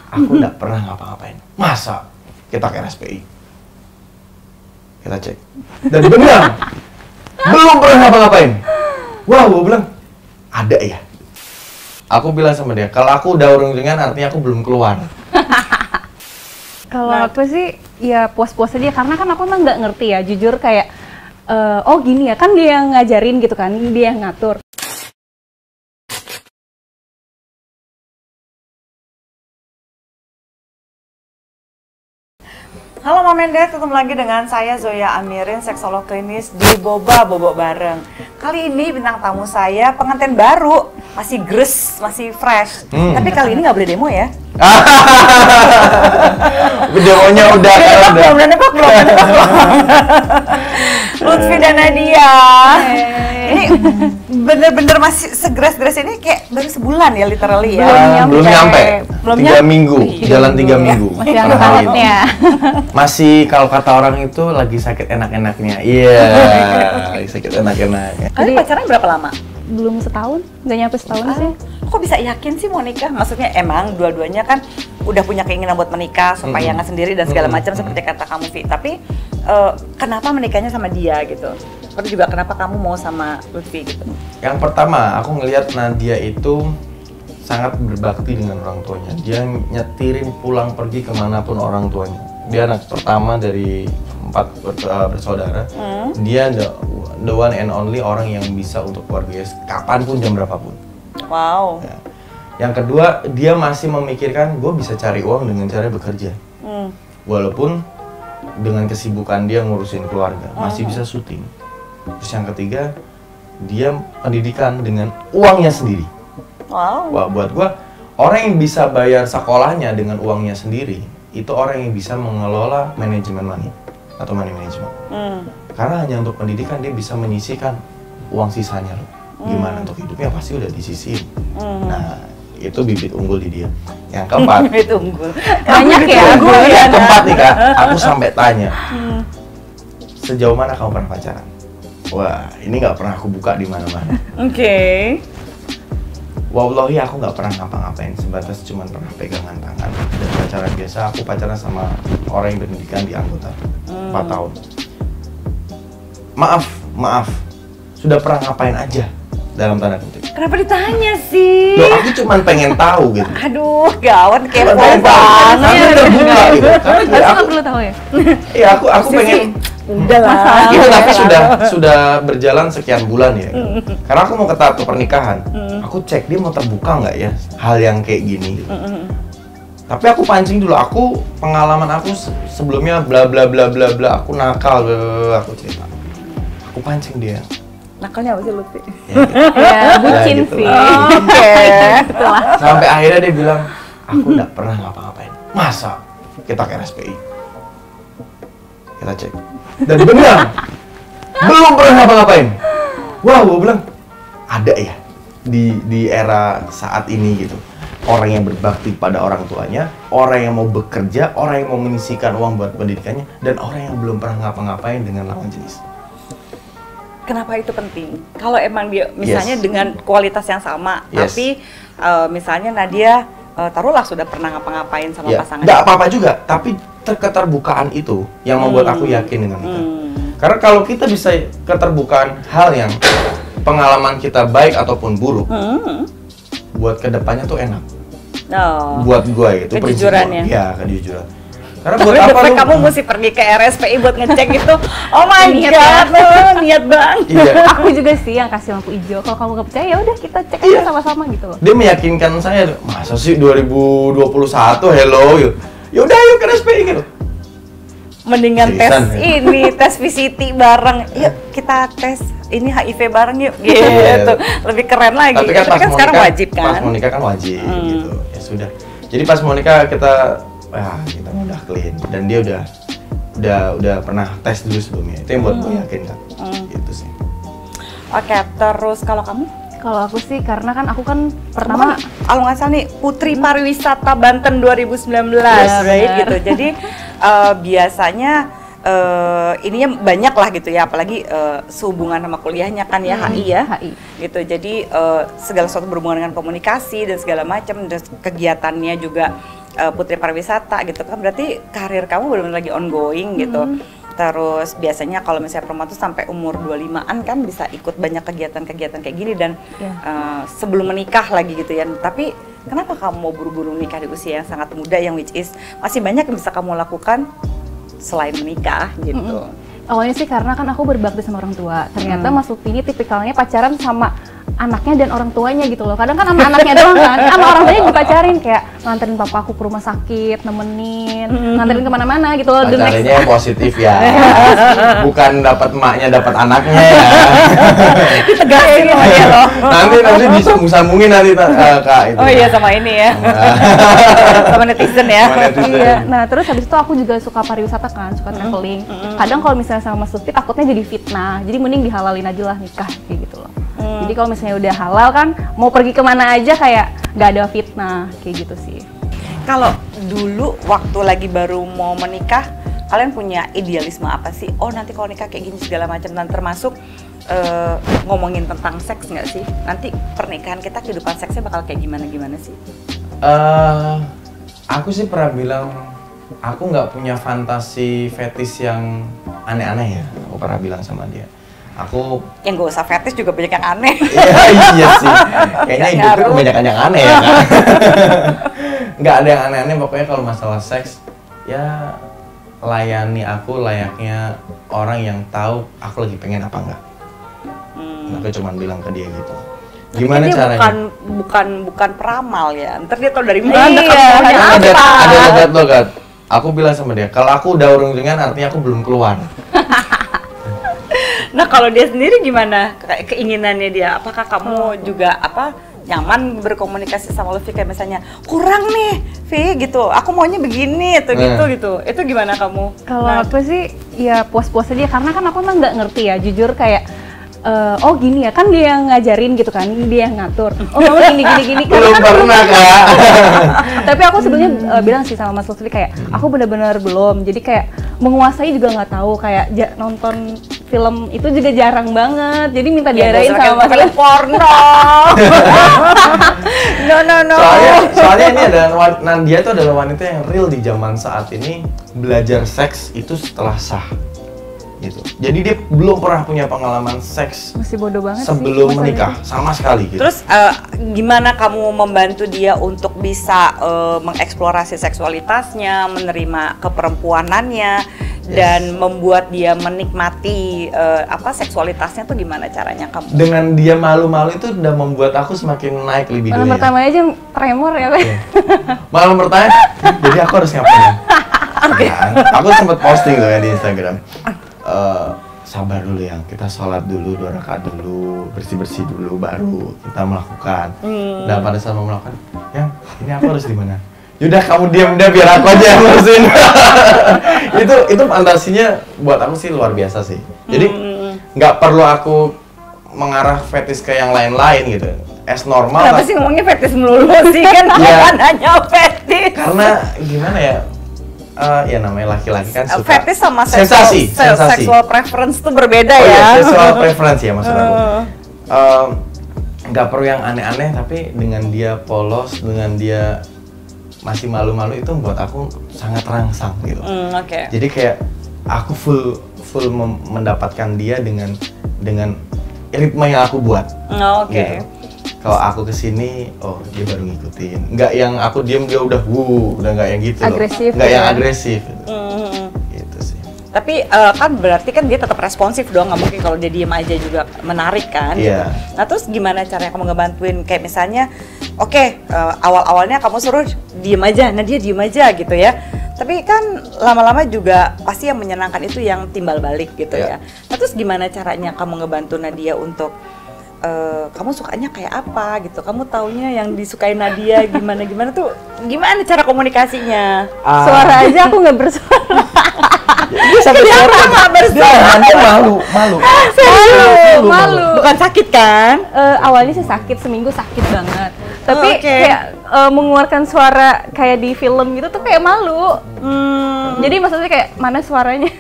Aku nggak pernah ngapa-ngapain. Masa? Kita ke RSPI. Kita cek. Dan benar, belum pernah ngapa-ngapain. Wah, gue bilang, ada ya? Aku bilang sama dia, kalau aku udah urung-urungan artinya aku belum keluar. Kalau aku sih ya puas-puas aja karena kan aku emang nggak ngerti ya, jujur kayak oh gini ya, kan dia yang ngajarin gitu kan, dia yang ngatur. Halo Mom and Dad, ketemu lagi dengan saya Zoya Amirin, seksolog klinis di Boba Bobo Bareng. Kali ini bintang tamu saya pengantin baru, masih gres, masih fresh. Tapi kali ini nggak boleh demo ya. Demonya udah Belum. Lutfi dan Nadia. Ini bener-bener masih segres-gres ini kayak baru sebulan ya, literally ya. Belum nyampe. 3 minggu, jalan 3 minggu. Yang tahunnya. Masih kalau kata orang itu lagi sakit enak-enaknya. Iya, lagi sakit enak-enaknya. Kalian pacaran berapa lama? Belum setahun, nggak nyampe setahun sih. Kok bisa yakin sih mau nikah? Maksudnya emang dua-duanya kan udah punya keinginan buat menikah supaya nggak sendiri dan segala macam seperti kata kamu Vi. Tapi kenapa menikahnya sama dia gitu? Terus juga kenapa kamu mau sama Lutfi gitu? Yang pertama, aku ngelihat Nadia itu sangat berbakti dengan orang tuanya. Dia nyetirin pulang pergi kemanapun orang tuanya. Dia anak pertama dari 4 bersaudara. Dia the one and only orang yang bisa untuk keluarga kapanpun, jam berapapun. Wow. Ya. Yang kedua, dia masih memikirkan gue bisa cari uang dengan cara bekerja. Walaupun dengan kesibukan dia ngurusin keluarga, masih bisa syuting. Terus yang ketiga, dia pendidikan dengan uangnya sendiri. Wow. Wah, buat gue, orang yang bisa bayar sekolahnya dengan uangnya sendiri, itu orang yang bisa mengelola manajemen money atau money management. Karena hanya untuk pendidikan dia bisa menyisihkan uang sisanya loh. Gimana untuk hidupnya pasti udah disisihin. Nah, itu bibit unggul di dia. Yang keempat, Bibit unggul. Banyak ya. yang keempat nih Kak, aku sampai tanya, sejauh mana kamu pernah pacaran? Wah, ini nggak pernah aku buka di mana-mana. Oke. Wallahi aku nggak pernah ngapa-ngapain, sebatas cuma pernah pegangan tangan dan pacaran biasa. Aku pacaran sama orang yang berpendidikan di anggota 4 tahun. Maaf, sudah pernah ngapain aja dalam tanda kutip. Kenapa ditanya sih? Loh, aku cuma pengen tahu gitu. Aduh, gawat kepo Pengen tahu, banget. karena terbuka gitu. Karena Harus aku, nggak perlu tahu ya. iya aku pengen. Udah lah. Itu tapi sudah berjalan sekian bulan ya. Karena aku mau ke tahap pernikahan. Aku cek dia mau terbuka nggak ya hal yang kayak gini. Gitu. Tapi aku pancing dulu. Aku pengalaman aku sebelumnya bla bla bla bla bla. Aku nakal, aku cerita. Aku pancing dia. Nakalnya apa sih Lutfi? Ya, bucin gitu sih. lah. Oke. Sampai akhirnya dia bilang, aku nggak pernah ngapa-ngapain. Masa? Kita ke RSPI. Kita cek. Dan benar, belum pernah ngapa-ngapain. Wah, gue bilang, ada ya di era saat ini gitu. Orang yang berbakti pada orang tuanya, orang yang mau bekerja, orang yang mau menyisihkan uang buat pendidikannya, dan orang yang belum pernah ngapa-ngapain dengan lawan jenis. Kenapa itu penting? Kalau emang dia misalnya dengan kualitas yang sama, tapi misalnya Nadia taruhlah sudah pernah ngapa-ngapain sama pasangan. Nggak apa-apa juga, tapi keterbukaan itu yang membuat aku yakin dengan itu. Karena kalau kita bisa keterbukaan hal yang pengalaman kita baik ataupun buruk, buat kedepannya tuh enak. Buat gue itu kejujurannya. Iya, kejujuran. Karena Tapi buat apa kamu mesti pergi ke RSPI buat ngecek itu. Oh my god, niat banget. Iya. Aku juga sih yang kasih lampu hijau. Kalau kamu nggak percaya ya udah kita cek aja sama-sama gitu loh. Dia meyakinkan saya, masa sih 2021 hello yuk. Ya udah yuk ke RSPI gitu. Mendingan Seriusan, tes ya? ini, tes VCT bareng. Yuk kita tes ini HIV bareng yuk. Gitu. Lebih keren lagi. Tapi kan, sekarang wajib kan. Pas mau nikah kan wajib gitu. Ya sudah. Jadi pas mau nikah kita udah clean dan dia udah pernah tes dulu sebelumnya. Itu yang buat gue yakin kan. Gitu sih. Oke, terus kalau kamu? Kalau aku sih karena kan aku kan pertama kalau nggak salah nih Putri Pariwisata Banten 2019, right gitu. Jadi biasanya ininya banyak lah gitu ya, apalagi sehubungan sama kuliahnya kan ya, HI ya, gitu. Jadi segala sesuatu berhubungan dengan komunikasi dan segala macam, dan kegiatannya juga putri pariwisata gitu kan, berarti karir kamu benar-benar lagi ongoing gitu. Terus biasanya kalau misalnya perempuan tuh sampai umur 25-an kan bisa ikut banyak kegiatan-kegiatan kayak gini dan sebelum menikah lagi gitu ya. Tapi kenapa kamu mau buru-buru nikah di usia yang sangat muda, yang which is masih banyak yang bisa kamu lakukan selain menikah gitu? Awalnya sih karena kan aku berbakti sama orang tua. Ternyata Mas Lutfi ini tipikalnya pacaran sama anaknya dan orang tuanya gitu loh. Kadang kan sama anaknya doang kan, sama orang tuanya dipacarin, kayak nganterin papa aku ke rumah sakit, nemenin, nganterin kemana-mana gitu loh. Pacarnya yang positif ya, bukan dapat emaknya, dapat anaknya ya. Tegasin loh ya loh. Nanti disambung-sambungin nanti Kak itu. Oh iya, sama ini ya. Sama netizen ya. Iya. Nah terus habis itu aku juga suka pariwisata kan, suka traveling. Kadang kalau misalnya sama Mas Lutfi takutnya jadi fitnah, jadi mending dihalalin aja lah nikah kayak gitu loh. Jadi kalau misalnya udah halal kan, mau pergi kemana aja kayak nggak ada fitnah, kayak gitu sih. Kalau dulu waktu lagi baru mau menikah, kalian punya idealisme apa sih? Oh nanti kalau nikah kayak gini segala macam, dan termasuk ngomongin tentang seks nggak sih? Nanti pernikahan kita, kehidupan seksnya bakal kayak gimana sih? Aku sih pernah bilang, aku nggak punya fantasi fetis yang aneh-aneh ya. Aku pernah bilang sama dia. Aku yang gak usah fetish juga banyak yang aneh. Iya sih. Kayaknya hidupnya kebanyakan yang aneh ya kan. Nggak ada yang aneh-aneh, pokoknya kalau masalah seks ya layani aku layaknya orang yang tahu aku lagi pengen apa enggak. Aku cuma bilang ke dia gitu. Gimana dia caranya? Bukan peramal ya. Ntar dia tahu dari mana kamu Ada logat. Aku bilang sama dia, kalau aku udah urung-urungan artinya aku belum keluar. Nah kalau dia sendiri gimana keinginannya dia? Apakah kamu juga nyaman berkomunikasi sama Lutfi kayak misalnya kurang nih, Vi gitu, aku maunya begini atau gitu. Itu gimana kamu? Kalau aku sih ya puas-puas aja, karena kan aku emang nggak ngerti ya, jujur kayak oh gini ya, kan dia yang ngajarin gitu kan, dia yang ngatur. Oh kamu gini. Belum kan pernah Kak. Tapi aku sebelumnya bilang sih sama Mas Lutfi kayak aku benar-benar belum. Jadi kayak menguasai juga nggak tahu, kayak nonton film itu juga jarang banget. Jadi minta diarahin sama Mas Lutfi. Porno. No. Soalnya ini adalah Nandia itu adalah wanita yang real di zaman saat ini, belajar seks itu setelah sah. Gitu. Jadi dia belum pernah punya pengalaman seks masih bodoh banget sebelum sih, menikah sama sekali gitu. Terus gimana kamu membantu dia untuk bisa mengeksplorasi seksualitasnya, menerima keperempuanannya, dan membuat dia menikmati seksualitasnya tuh gimana caranya kamu? Dengan dia malu-malu itu udah membuat aku semakin naik libidonya. Malam pertama aja tremor ya, Pak. Malam pertama, jadi aku harus ngapain? Nah, aku sempat posting tuh ya di Instagram. Sabar dulu ya, kita sholat dulu, 2 rakaat dulu, bersih-bersih dulu, baru kita melakukan. Dan pada saat mau melakukan, yang ini aku harus di mana? Yaudah kamu diam deh, biar aku aja yang ngurusin. itu fantasinya buat aku sih luar biasa sih. Jadi nggak perlu aku mengarah fetis ke yang lain-lain gitu. As normal. Kenapa sih ngomongnya fetis melulu sih kan? Bukan hanya fetis. Karena gimana ya? Ya namanya laki-laki kan suka fetish sama sensasi. Sexual preference itu berbeda ya. Sexual preference ya maksud aku. Nggak perlu yang aneh-aneh, tapi dengan dia polos, dengan dia masih malu-malu itu membuat aku sangat rangsang gitu. Jadi kayak aku full mendapatkan dia dengan ritme yang aku buat. Gitu. Kalau aku kesini, oh dia baru ngikutin. Nggak yang aku diem dia udah nggak yang gitu agresif loh. Nggak yang agresif. Gitu sih. Tapi kan berarti kan dia tetap responsif dong, nggak mungkin kalau dia diem aja juga menarik kan? Iya. Gitu. Nah terus gimana caranya kamu ngebantuin? Kayak misalnya, awal-awalnya kamu suruh diem aja, nah dia diem aja gitu ya. Tapi kan lama-lama juga pasti yang menyenangkan itu yang timbal balik gitu ya. Nah terus gimana caranya kamu ngebantu Nadia untuk kamu sukanya kayak apa gitu, kamu taunya yang disukai Nadia gimana tuh, gimana cara komunikasinya? Suara aja aku nggak bersuara. Sampai suara nggak bersuara. Malu. Bukan sakit kan? Awalnya sih sakit, seminggu sakit banget. Tapi kayak mengeluarkan suara kayak di film gitu tuh kayak malu. Jadi maksudnya kayak mana suaranya?